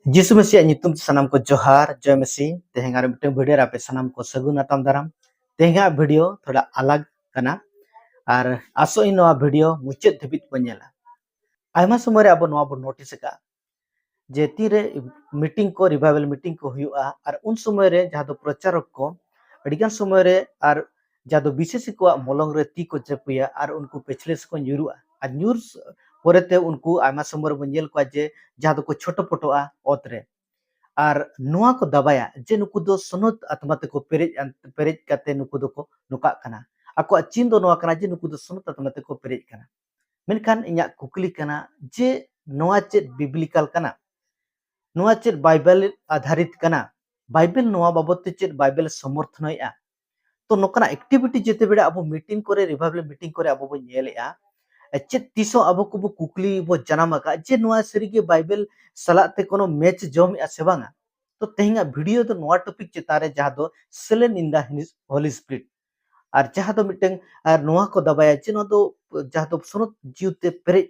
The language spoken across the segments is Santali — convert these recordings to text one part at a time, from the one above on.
जिसु मसीह nyutum sanam ko johar joy mesi teheng ar miteng video rape sanam ko sagun atam daram teheng video thoda alag kana ar aso in noa video muchet dhabit ko nyela aima somore abo noa bo notice ka je tire meeting ko revival meeting ko huyu'a ar un somore jaha do pracharok ko adigan somore ar jaha do bisesi ko molong re ti ko jepuya ar unku pechles ko nyuru'a ar nyur porete unku aima somore bo nyel ko je jaha do ko choto poto'a otre আর নোয়া ko dabaya je nuku do sonot atma te ko perej kate nuku do ko nuka kana ako chin do noa kana je nuku do sonot atma te ko perej kana menkan inya kukli kana je noa chet biblical kana noa chet bible adharit kana bible noa babot te chet bible समर्थनय आ तो नोकना एक्टिविटी जेते बेड़ा अब मीटिंग करे रिवाइवल मीटिंग करे अब बो नेलेआ चेत तीसो अब को बो कुकली बो जनाम का जे नोआ सरीगे बाइबल सलाते कोनो मैच जम आ से बांगा तो तेहिंगा वीडियो तो नोआ टॉपिक चेतारे जहां दो सेलेन इन द होली स्पिरिट और जहां दो मिटंग और नोआ को दबाया जे नो दो जहां दो सुनत जीवते पेरे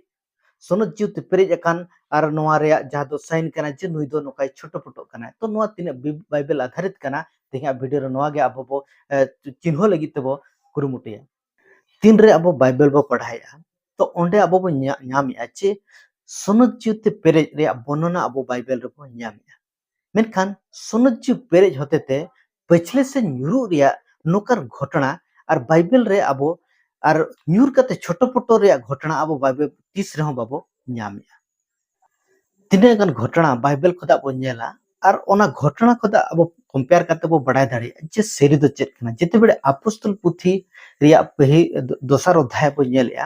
सुनत जीवते पेरे अकान और नोआ रे जहां दो साइन कना जे नुई दो नोकाय छोटो फोटो कना तो नोआ तिने बाइबल आधारित कना तेहिंगा वीडियो रे नोआ गे अब बो चिन्हो लगी तबो कुरुमुटिया तीन रे अब बाइबल बो पढ़ाया तो ओंडे अब बो ᱧᱟᱢᱮᱜᱼᱟ चे सुनत जीवते पेरे रे बर्णना अब बाइबल रे बो ᱧᱟᱢᱮᱜᱼᱟ मेनखान सुनत जीव पेरेज होतेते पछले से ᱧᱩᱨᱩᱜ ᱨᱮᱭᱟᱜ नोकर घटना और बाइबल रे अब और ᱧᱩᱨ कते छोटो पोटो रे घटना अब बाइबल तीस रहो बाबो ᱧᱟᱢᱮᱜᱼᱟ तिने गन घटना बाइबल खोदा बो नेला और ओना घटना खोदा अब कंपेयर करते बो बड़ाय दाड़ी जे सेरी दो चेत कना जेते बेड़े अपोस्तल पुथी रिया पही दोसर अध्याय बो नेलया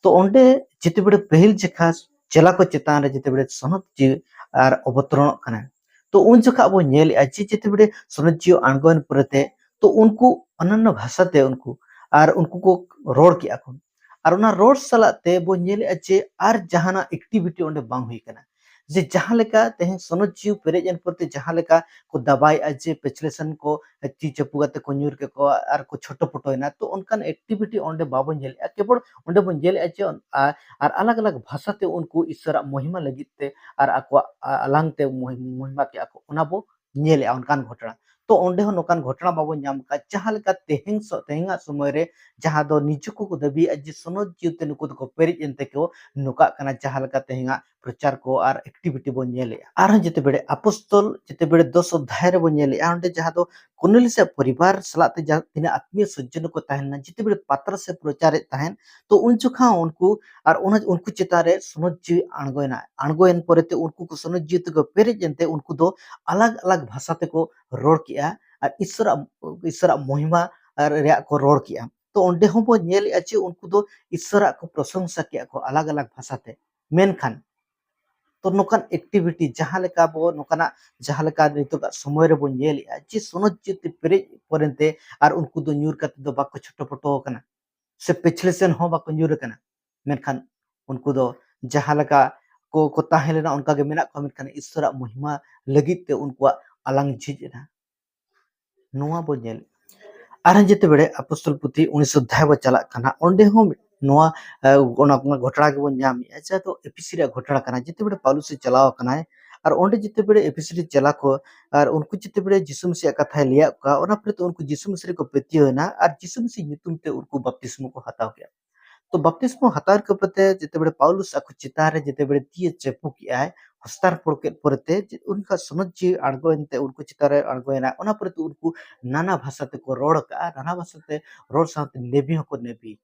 तो ओंडे जेते बेड़े पहल जखा चला को चेतान रे जेते बेड़े सनत जी और अवतरण कना तो उन जखा अब नेलया जे जेते बेड़े सनत जी आंगन परते तो उनको अनन्य भाषा ते उनको और उनको को रोड किया को और ओना रोड सलाते बो नेलया जे और जहाना एक्टिविटी ओंडे बांग हुई कना जे जहां लेका तेहे सनत जीव पेरेजन परते जहां लेका को दबाई जे पेचलेसन को ची चपुगाते को न्यूर के को और को छोटो पोटोयना तो उनकान एक्टिविटी ओंडे बाबो नेल केवल ओंडे बन जेल जे और अलग अलग भाषा ते उनको ईश्वर महिमा लगिते और आको अलंग ते महिमा के आको ओना बो नेल उनकान घटना तो ओंडे हो नोकान घटना बाबो नाम का जहां लेका तेहेंगा समय रे जहां दो निजुको को दबी जे सनत जीव ते नुको को पेरेज एनते को नुका कना जहां लेका तेहेंगा प्रचार को और एक्टिविटी बो नेले आर जेते बेड़े अपोस्तल जेते बेड़े 10 अध्याय रे बो नेले आंडे जहां दो कुनली से परिवार सलाते जहां तिना आत्मीय सज्जन को ताहेन जेते बेड़े पात्र से प्रचार ताहेन तो उन जुखा उनको और उनको चितारे सुनत जी अणगोयन परते उनको को सुनत जी को पेरे जनते उनको दो अलग अलग भाषा ते को रोड किया और ईश्वर महिमा और रे को रोड किया तो ओंडे हो बो नेल अच्छे उनको दो ईश्वर को प्रशंसा किया को अलग अलग भाषा ते मेनखान तो नोकान एक्टिविटी जहां लेका बो नोकाना जहां लेका नितोगा समय रे बो नेलिया जे सोनत जिते पेरे परते और उनको दो न्यूर कते दो बाको छोटो पोटो कना से पिछले सेन हो बाको न्यूर कना मेनखान उनको दो जहां लेका को ताहेलेना उनका के मेना को मेनखान ईश्वर महिमा लगित ते उनको अलंग झिजना नोआ बो नेल आर जेते बेड़े अपोस्तल पुथी 19 अध्याय बो चला कना ओंडे हो नोआ ओना घटना के बो न्याम अच्छा तो एफिसी रे घटना कना जेते बेड़े पाउलुस से चलाव कना और ओंडे जेते बेड़े एफिसी रे चला को और उनको जेते बेड़े यीशु मसीह कथा लिया का ओना पर तो उनको यीशु मसीह को पेतियोना और यीशु मसीह नितुम ते उनको बपतिस्मो को हताव गया तो बपतिस्मो हतार के प्रते जेते बेड़े पाउलुस अको चितारे जेते बेड़े तिए चेपु किया हस्तार के परते उनका सुनत जी अणगोनते उनको चितारे अणगोयना ओना परते उनको नाना भाषा ते को रोड का नाना भाषा ते रोड साथ नेबी को नेबी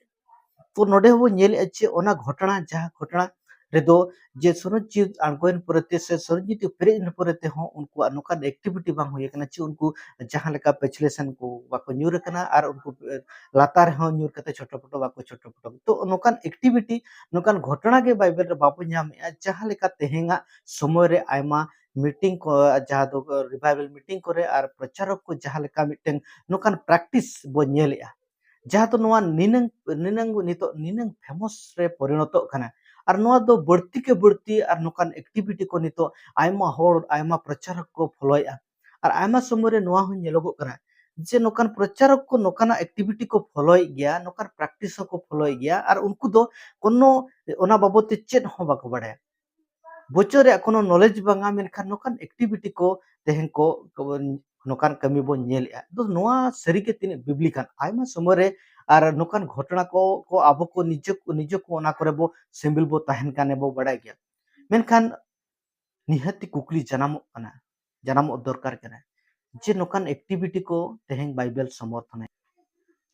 तो नोडे हो नेल अच्छे ओना घटना जहां घटना रेदो जे सुनत जी अणगोयन परते से सुनत जी पेरेजन परते हो उनको नोका एक्टिविटी बांग होय कना ची उनको जहां लेका पेचलेसन को बाको न्यूर कना और उनको लातार हो न्यूर कते छोटो फोटो बाको छोटो फोटो तो नोकान एक्टिविटी नोकान घटना के बाइबल रे बाबू नाम जहां लेका तेहेंगा समय रे आयमा मीटिंग को जहां दो रिवाइवल मीटिंग करे और प्रचारक को जहां लेका मिटें नोकान प्रैक्टिस बो नेलेआ जहां तो नोआ निनंग नितो निनंग फेमस रे परिणतो कना और नोआ दो बढ़ती के बढ़ती और नोकान एक्टिविटी को नितो आयमा होड़ आयमा प्रचारक को फॉलोया और आयमा समय रे नोआ हो नेलोगो कना जे नोकान प्रचारक को नोकाना एक्टिविटी को फॉलोय गया नोकान प्रैक्टिस को फॉलोय गया और उनको दो कोनो ओना बाबते चेत हो बाको बड़ाया bocor ya kono knowledge banga menkan nokan activity ko tehen ko nokan kami bon nyel ya do noa serike tine biblikan aima somore ar nokan घटना ko abo ko nijo ko ona kore bo sembil bo tahen kane bo badai gya menkan nihati kukli janamok dorkar kana je nokan activity ko tehen bible समर्थन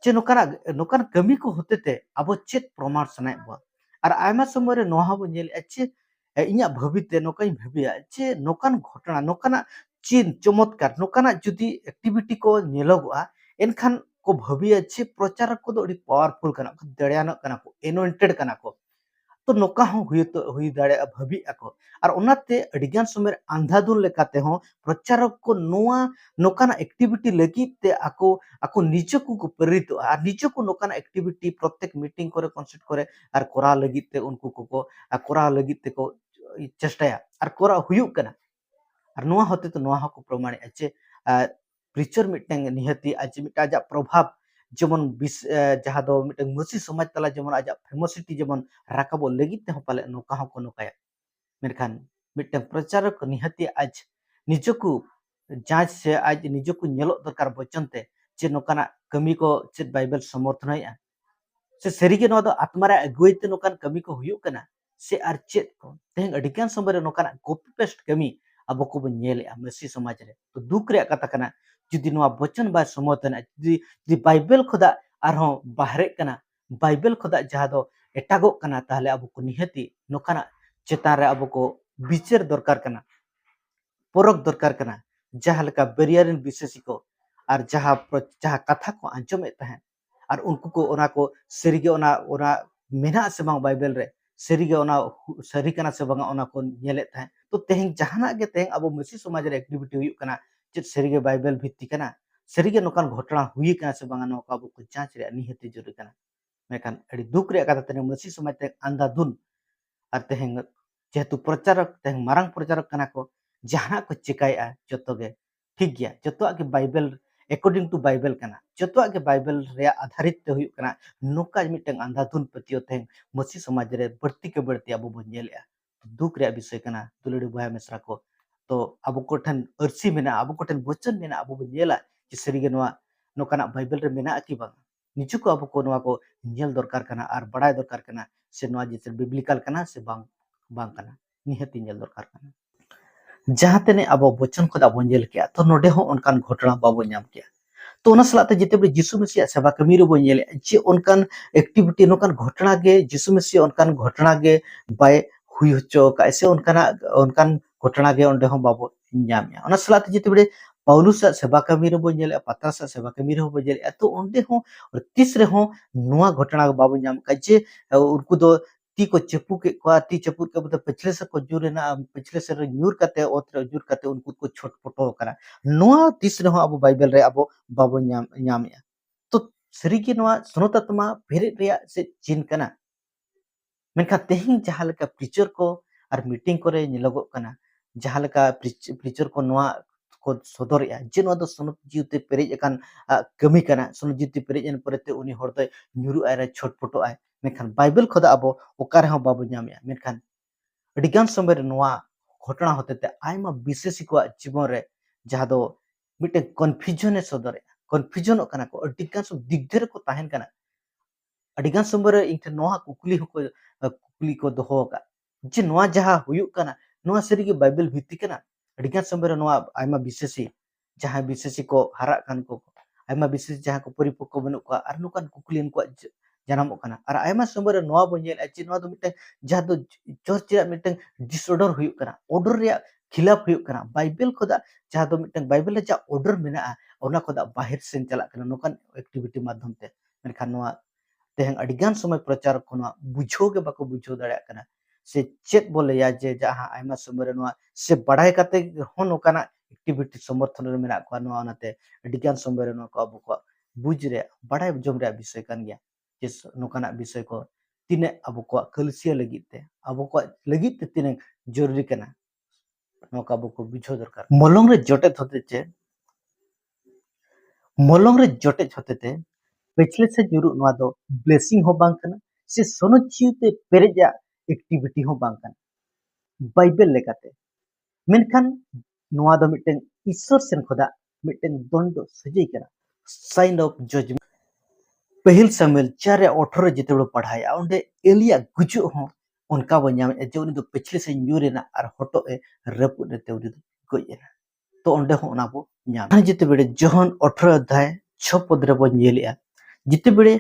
je nokan kami ko hotete abo chet promar sanai bo ar aima somore noha bo nyel che inya bhabite nokain bhabia je nokan घटना nokana chin चमत्कार नोकाना जुदी एक्टिविटी को नेलोगआ एनखान को भबिया जे प्रचारक को अड़ी पावरफुल कना को दड़ियानक कना को एनोइंटेड कना को तो नोका हो हुई दाड़े भबी ako ar onate adigan somer andhadun lekate ho प्रचारक को नोआ नोकाना एक्टिविटी लगी ते ako निजको को प्रेरित ar निजको नोकाना एक्टिविटी प्रत्येक मीटिंग करे कॉन्सेप्ट करे ar कोरा लगी ते उनको को कोरा लगी ते को चेष्टाया ar कोरा हुयुक कना ar noa hote to noa ko प्रमाण ache प्रीचर मिटeng निहति आज मिटा आजा प्रभाव जेमन जहाँ दो मिटeng मुसी समाज तला जेमन आजा फेमसिटी जेमन राकाबो लगी ते पाले नोका हो को नोकाया मेनखान मिटeng प्रचारक निहति आज निजको जांच से आज निजको नेलो दरकार बचनते जे नोकाना कमी को चेत बाइबल समर्थन है से सरीगे नो दो आत्मारा अगुइते नोकान कमी को हुयुक कना से आर चेत को तेहंग अडिकान समरे नोकाना कॉपी पेस्ट कमी अब को बन मसी समाज रे तो दुख रे कथा कना जुदी नोआ वचन बा समर्थन जुदी बाइबल खोदा आरो बाहरे कना बाइबल खोदा जहा दो एटागो कना ताहले अब को निहति नोकाना चेतान रे अब को विचार दरकार कना परक दरकार कना जहा लेका बेरियरिन विशेषी को और जहा कथा को आंचमे तहे और उनको को ओना को सरीगे ओना मेना से बांग बाइबल रे सरीगे ओना सरी कना से बांग ओना को नेले तहे तो तेहें जहाना के तेहें अब मसी समाज रे एक्टिविटी हुई कना चेत सरीगे बाइबल भित्ति कना सरीगे नोकान घटना हुई कना से बांग नोका अब को जांच रे निहति जरूरी कना मेकान अड़ी दुख रे कथा तने मसी समाज ते अंधाधुन और तेहें जेहेतु प्रचारक तेहें मारंग प्रचारक कना को जहाना को चिकाया जतोगे ठीक गया जतोआ के बाइबल अकॉर्डिंग टू बाइबल कना जतोआ के बाइबल रे आधारित ते हुई कना नोका मिटeng अंधाधुन पतियो तेहें मसी समाज रे बढ़ती के बढ़ती अब बन नेलेया दुख रे विषय कना दुलड़ी बया मिश्रा को तो अब को ठन अर्सी मेना अब को ठन वचन मेना अब बन नेला कि सरीगे नोआ नोकाना बाइबल रे मेना की बांग निजु को अब को नोआ को नेल दरकार कना और बड़ाय दरकार कना से नोआ जिसे बिब्लिकल कना से बांग बांग कना निहति नेल दरकार कना जहां तेने अब वचन को अब नेल किया तो नोडे हो उनकान घटना बाबो नाम किया तो ओना सलाते जिते बे यीशु मसीह सेवा कमी रे बो नेले जे उनकान एक्टिविटी नोकान घटना गे यीशु मसीह उनकान घटना गे बाय हुई होचो कैसे उनकान घटना गे ओंडे हो बाबो नाम ओना सलाते जिते बे पौलुस सेवा कमी रे बो नेले पतरस सेवा कमी रे बो नेले तो ओंडे हो तीस रे हो नोआ घटना बाबो नाम का जे उनको दो ती को चप्पू के ती चप्पू के मतलब पिछले से को जुरेना पिछले से न्यूर कते ओत्र जुर कते उनको को छोटपटो करा नोआ तीस रे हो अब बाइबल रे अब बाबो नाम तो सरीगे नोआ सुनोतत्मा फेरे रिया से चिन कना मेनखा तेहिं जहां लेका प्रीचर को और मीटिंग करे निलगो कना जहां लेका प्रीचर को नोआ को सदर या जे नोआ दो सुनत जीवते पेरेज अकान कमी कना सुनत जीवते पेरेज एन परते उनी हर दो न्यूरु आय छोटपटो आय मेनखान बाइबल खोदा अब ओकार हो बाबो नामया मेनखान अडिगान समय रे नोआ घटना होते आयमा विशेषी को जीवन रे जहां दो मिटे कन्फ्यूजन सदर कन्फ्यूजन कना को अडिगान सब दिगधर को ताहेन कना अडिगान समय रे इनठे नोआ कुकुली को दोहो का जे नोआ जहां हुयुक कना नोआ सरी के बाइबल भित्ति कना अडिगान समय रे नोआ आयमा विशेषी जहां विशेषी को हरा कान को आयमा विशेष जहां को परिपक्व बनु को आर नुकान कुकुलिन को जानमो कना आर आयमा समय रे नोआ बनेल जे नोआ दो मिटे जहां दो चर्च रे मिटे डिसऑर्डर हुयुक कना ऑर्डर रे खिलाफ हुयुक कना बाइबल खोदा जहां दो मिटे बाइबल रे जा ऑर्डर मेना ओना खोदा बाहिर सेन चला कना नुकान एक्टिविटी माध्यम ते मेनखान नोआ तेहंग अडिगान समय प्रचार कोना बुझो के बाको बुझो दड़या कना से चेत बोले या जे जहां आयमा समय रे नोआ से बड़ाई काते हो नोकाना एक्टिविटी समर्थन रे मेना को नोआ नाते अडिगान समय रे नोआ को अब को बुझ रे बड़ाई जम रे विषय कान गया जे नोकाना विषय को तिने अब को कलसिया लगिते अब को लगिते तिने जरूरी कना नोका अब को बुझो दरकार मलंग रे जटे होते चे मलंग रे जटे होते ते पिछले से जुरु नोआ दो ब्लेसिंग हो बांग कना से सोनो चिउते पेरेजा एक्टिविटी हो बांग कना बाइबल लेकाते मेनखान नोआ दो मिटन ईश्वर सेन खोदा मिटन दंड सजे करा साइन ऑफ जजमेंट पहिल सामुएल 4:18 जिते पढ़ाया उनडे एलिया गुजु हो उनका बन्याम जे उनी दो पिछले से न्यूरेना और हटो ए रपुद ने तेउरी गयना तो उनडे हो ना बो न्याम जिते बेड़े जोहन 18 अध्याय 6 पद रे बो नेलिया जिते बेड़े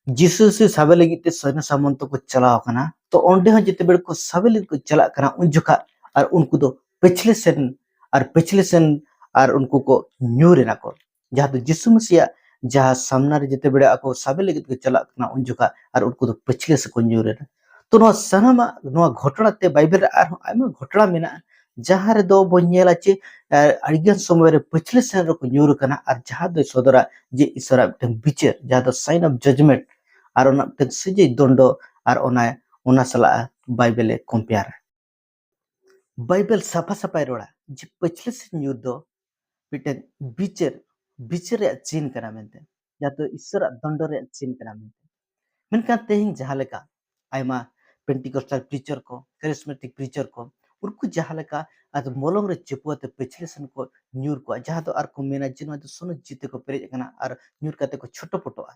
जीसु से साबे लगी ते सैन्य सामंत को चलाव कना तो उनडे हो जिते बेड़े को साबे लगी को चला कना उन जोखा और उनको दो पिछले सेन और उनको को न्यूरेना को जहाँ तो जीसु मसीहा जहाँ सामना रे जिते बेड़े ako साबे लगी को चला कना उन जोखा और उनको दो पिछले से को न्यूरेना तो नो सनामा नो घटना ते बाइबल आर आयमा घटना मेना जहाँ रे दो बन्यला चे अड़िगन समय रे पिछले सेन रे को न्यूर कना और जहाँ दो सदरा जे ईश्वर बिचार जहाँ दो साइन ऑफ जजमेंट और ओना सजे दंड और ओना सला बाइबल कंपेयर बाइबल साफा साफा रोड़ा जे पिछले से न्यूर दो मिटन बिचार बिचार रे चीन कना मेनते जहाँ तो ईश्वर दंड रे चीन कना मेनते मेनका तेहिं जहाँ लेका आयमा पेंटिकोस्टल प्रीचर को कैरिस्मेटिक प्रीचर को उनको जहाँ लेका आज मोलंग रे चिपुआते पिछले सन को न्यूर को जहाँ तो आर को मेना जिनवा तो सुनो जीते को पेरे कना और न्यूर काते को छोटो पोटो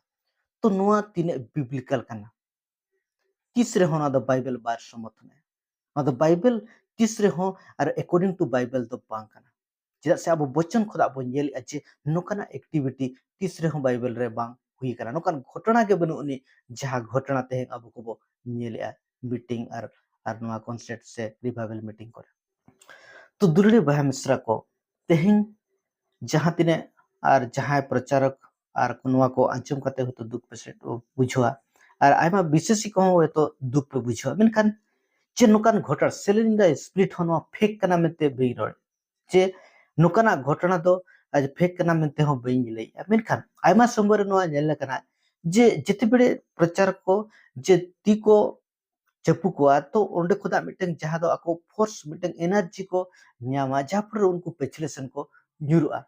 तो नुआ तीने बिब्लिकल कना तीसरे होना द बाइबल बार समर्थन है मतलब बाइबल तीसरे हो और अकॉर्डिंग टू बाइबल तो बांग कना चेदा से अब वचन खुदा बो नेल अच्छे नोकाना एक्टिविटी तीसरे हो बाइबल रे बांग हुई कना नोकान घटना के बनु उनी जहाँ घटना ते अब को बो नेल मीटिंग और नोआ कॉन्सेप्ट से रिवाइवल मीटिंग करे तो दुलड़ी बहा मिश्रा को तेहिं जहाँ तिने और जहाँ प्रचारक और नोआ को आंचम करते हो तो दुख पे बुझवा और आयमा विशेषी को हो तो दुख पे बुझवा मेनखान जे नुकान घटना सेलिंग द स्पिरिट हो फेक कना मेते बेरोड जे नुकाना घटना तो आज फेक कना मेते हो बेंग लई मेनखान आयमा समय नो नेल कना जे जिते बेड़े प्रचार को जे ती को चपू को तो ओंडे खुदा मिटन जहाँ दो ako फोर्स मिटन एनर्जी को न्यामा जहाँ पर उनको पिछले सन को न्यूरुआ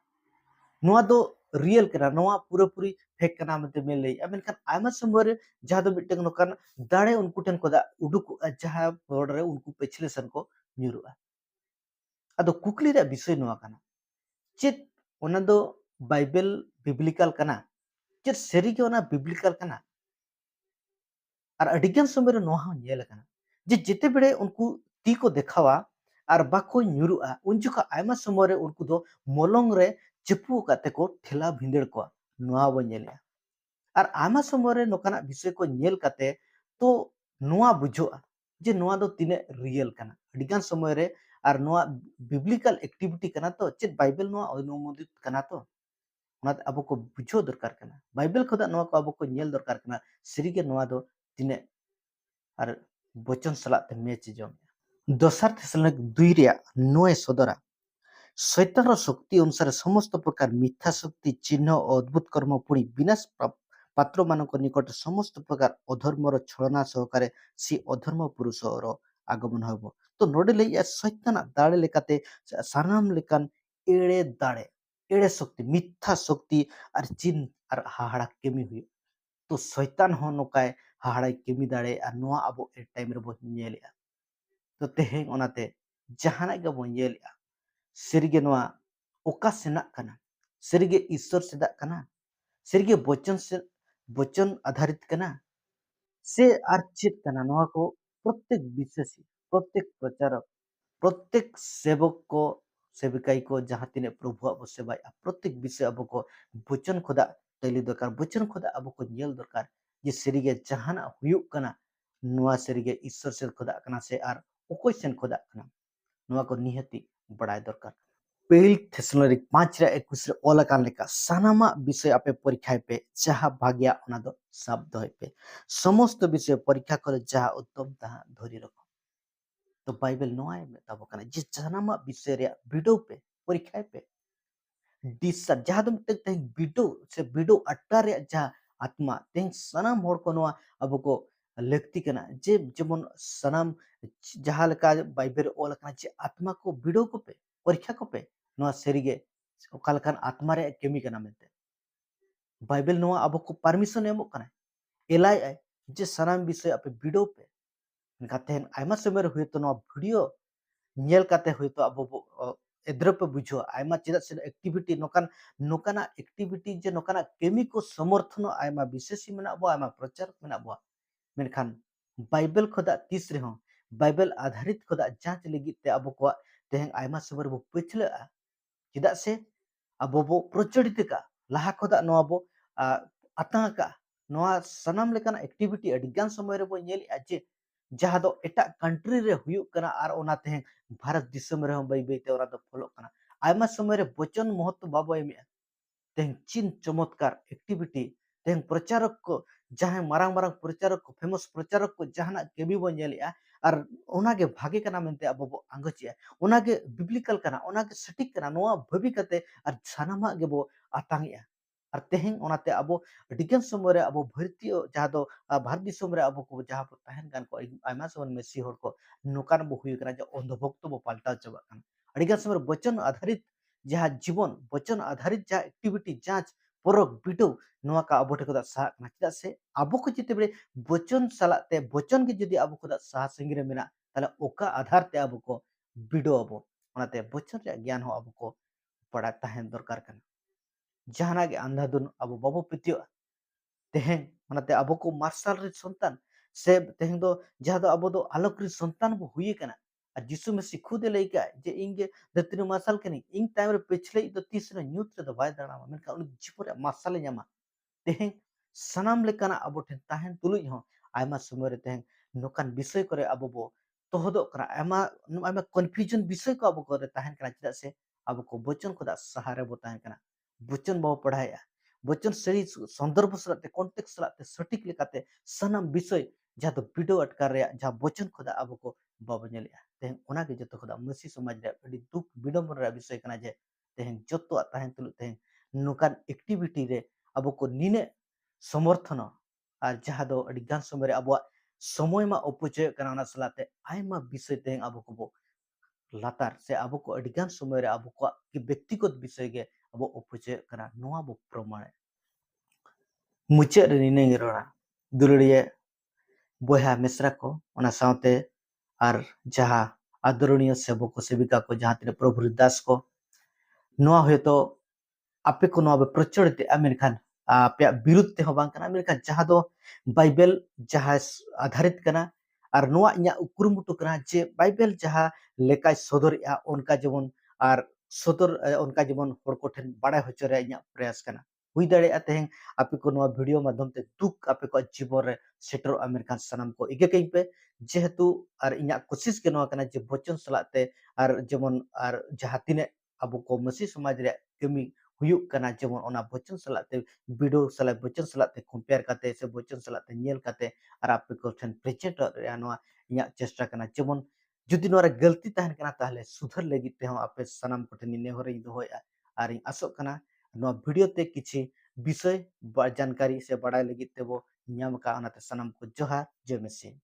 नोआ दो रियल कना नोआ पूरा पूरी फेक कना मते में लई मेनखान आयमा समय जहाँ दो मिटन नोकान दाड़े उनको टन को दा उडुक जहाँ रोड रे उनको पिछले सन को न्यूरुआ अदो कुकली रे विषय नोआ कना चेत ओना दो बाइबल बिब्लिकल कना चेत सेरी के ओना बिब्लिकल कना और अडिगन समय रे नोहा नेल कना जे जिते बेड़े उनको ती को देखावा और बाको न्यूरुआ उन जुका आयमा समय रे उनको दो मोलंग रे चिपु काते को ठेला भिंदेड़ को नोआ बो नेलिया और आयमा समय रे नोकाना विषय को नेल काते तो नोआ बुझोआ जे नोआ दो तिने रियल कना अडिगन समय रे और नोआ बिब्लिकल एक्टिविटी कना तो चेत बाइबल नोआ अनुमोदित कना तो ओनाते अब को बुझो दरकार कना बाइबल खुदा नोआ को अब को नेल दरकार कना सरी के नोआ दो तिने और वचन सलाह ते मैच जम दोसर थेसलोनिक 2 रे 9 सदरा शैतान शक्ति अनुसार समस्त प्रकार मिथ्या शक्ति चिन्ह और अद्भुत कर्म पुणी विनाश पात्र मान निकट समस्त प्रकार अधर्मर छलना सहकारे सी अधर्म पुरुषर आगमन होब तो नोडे या शैतान दाड़े लेकाते सानाम लेकान एड़े दाड़े एड़े शक्ति मिथ्या शक्ति और चिन्ह और हाहाड़ा केमी हुई तो शैतान हो नोकाय हाहाड़ा केमी दाड़े और नोआ अब ए टाइम रे बो नेलिया तो तेहें ओनाते जहाना के बो नेलिया सरिगे नोआ ओका सेना कना सरिगे ईश्वर सेदा कना सरिगे वचन आधारित कना से आर चेत कना नोआ को प्रत्येक विशेषी प्रत्येक प्रचारक प्रत्येक सेवक को सेविकाई को जहाँ तिने प्रभु अब सेवा प्रत्येक विषय अब को वचन खुदा तैली दरकार वचन खुदा अब को नेल दरकार ये सरिगे जहाना हुयुक कना नोआ सरिगे ईश्वर से खुदा कना से आर ओकोय सेन खुदा कना नोआ को निहती बड़ाय दरकार पहिल थेसलोनिक 5 रे 21 रे ओलाकान लेका सानामा विषय आपे परीक्षा पे जहाँ भाग्या ओना दो शब्द होय पे समस्त विषय परीक्षा करे जहाँ उत्तम तहा धरि रखो तो बाइबल नोआय में तब कना जे सानामा विषय रे वीडियो पे परीक्षा पे डिसर जहाँ तुम तक तही वीडियो अट्टा रे जहाँ आत्मा तें सनाम होड़ को नोआ अब को लेक्ति कना जे जेमन सनाम जहाँ लेका बाइबल ओलाकान जे आत्मा को वीडियो को पे परीक्षा को पे नोआ सेरिगे ओकालकान आत्मा रे केमी कना मेते बाइबल नोआ अब को परमिशन एमो कना एलाई आय जे सनाम विषय अपे वीडियो पे गातेन आयमा समय रे हुए तो नोआ video nyel kate hoito abo bo edrop bujo aima chida se activity nokana activity je nokana kemi ko समर्थनो aima bisesi mena bo aima प्रचार mena bo मेनखान बाइबल खोदा तीस रहो बाइबल आधारित खोदा जांच लगी ते अब को तेहंग आयमा समर बो पिछले चेदा से अब बो प्रचलित का लाहा खोदा नो बो आता का नोआ सनम लेकन एक्टिविटी अडिगान समय रे बो नेल जे जहां दो एटा कंट्री रे हुयु कना आर ओना तेहंग भारत दिसम रे हम बाई ते ओरा दो फॉलो कना आयमा समय रे वचन महत्व बाबो एमे तेहंग चीन चमत्कार एक्टिविटी तेहंग प्रचारक को जहां मारंग मारंग प्रचारक को फेमस प्रचारक को जहां केबी बो नेलिया और ओनागे भागे कना मेनते अब बो आंगचिया ओनागे बिब्लिकल कना ओनागे सटीक कना नोआ भबी कते और सानामा गे बो आतांगिया और तेहंग ओनाते अब डिगन समय रे अब भारतीय जहां दो भारत दिसम रे अब को जहां पर तहन गान को आयमा समन मेसी होर को नोकान बो हुई कना जे अंधभक्त बो पाल्टा चबा कना अडिगन समय वचन आधारित जहां जीवन वचन आधारित जहां एक्टिविटी जांच परक बिडो नोआ का अब ठेको सा चेदा से अब को जिते बे वचन सलाते वचन के जदि अब को सा संगिरे मेना ताले ओका आधार ते अब को बिडो अब ओनाते वचन रे ज्ञान हो अब को पड़ा तहन दरकार कना जहाना के अंधाधुन अब बाबो पितियो तेहें ओनाते अब को मार्शल रे संतान से तेहें दो जहां दो अब दो आलोक रे संतान बो हुई कना और जिसु मसीह खुद लेका जे इंगे दत्रि मार्शल कनी इंग टाइम रे पिछले दो तीसरे न्यूट रे दो बाय दाना मेनका उन जीवन रे मार्शल ᱧᱟᱢᱟ तेहें सनाम लेकाना अब ठेन ताहेन तुलुज हो आयमा समय रे तेहें नोकान विषय करे अब बो तोहदो करा आयमा आयमा कन्फ्यूजन विषय को अब करे ताहेन कना चेदा से अब को वचन को दा सहारे बो ताहेन कना वचन बो पढ़ाया वचन सही संदर्भ सलाते कॉन्टेक्स्ट सलाते सटीक लेकाते सनाम विषय जहां तो वीडियो अटकार रे जहां वचन खोदा अब को बाबो नेलिया तेहें ओना के जतो खोदा मसी समाज रे अडी दुख विडंबन रे विषय कना जे तेहें जतो ताहेन तुलु तेहें नोकान एक्टिविटी रे अब को निने समर्थन और जहां दो अडिगान समय अब समय मा अपचय कना ओना सलाते आयमा विषय तेहें अब को बो लातार से अब को अडिगान समय रे अब को कि व्यक्तिगत विषय गे अब अपचय कना नोआ बो प्रमाण मुचाद रे निने रोड़ा दुलड़िए बया मिश्रा को ओना सावते और जहां आदरणीय सेवक को सेविका को जहां तीन प्रभु दास को नोआ होतो आपे को नोआ प्रचलित मेनखान आपे विरुद्ध ते बांग कना मेनखान जहां दो बाइबल जहां आधारित कना और नोआ इया उकुरुमुटु कना जे बाइबल जहां लेकाय सदर या उनका जीवन और सदर उनका जीवन हर को ठेन बाड़ाय होचो रे इया प्रयास कना हुई दाड़े तेहें आपे को नोआ वीडियो माध्यम ते दुख आपे को जीवन रे सेटर अमेरिकन सनम को इगे कई पे जेहेतु और इया कोशिश के नोआ कना जे वचन सलाते और जेमन और जहां तिने अब को मसी समाज रे कमी हुयुक कना जेमन ओना वचन सलाते वीडियो सला वचन सलाते कंपेयर करते से वचन सलाते नेल करते और आपे को ठन प्रेजेंट रे नोआ इया चेष्टा कना जेमन जुदी नोरा गलती तहन कना ताहले सुधर लगी ते हम आपे सनम को ठन नेहर इ दोया और इ आसो कना नोआ वीडियो ते किछि विषय जानकारी से बड़ाई लगी ते वो ᱧᱟᱢ का ओनाते सनम को जोहार जय मसीह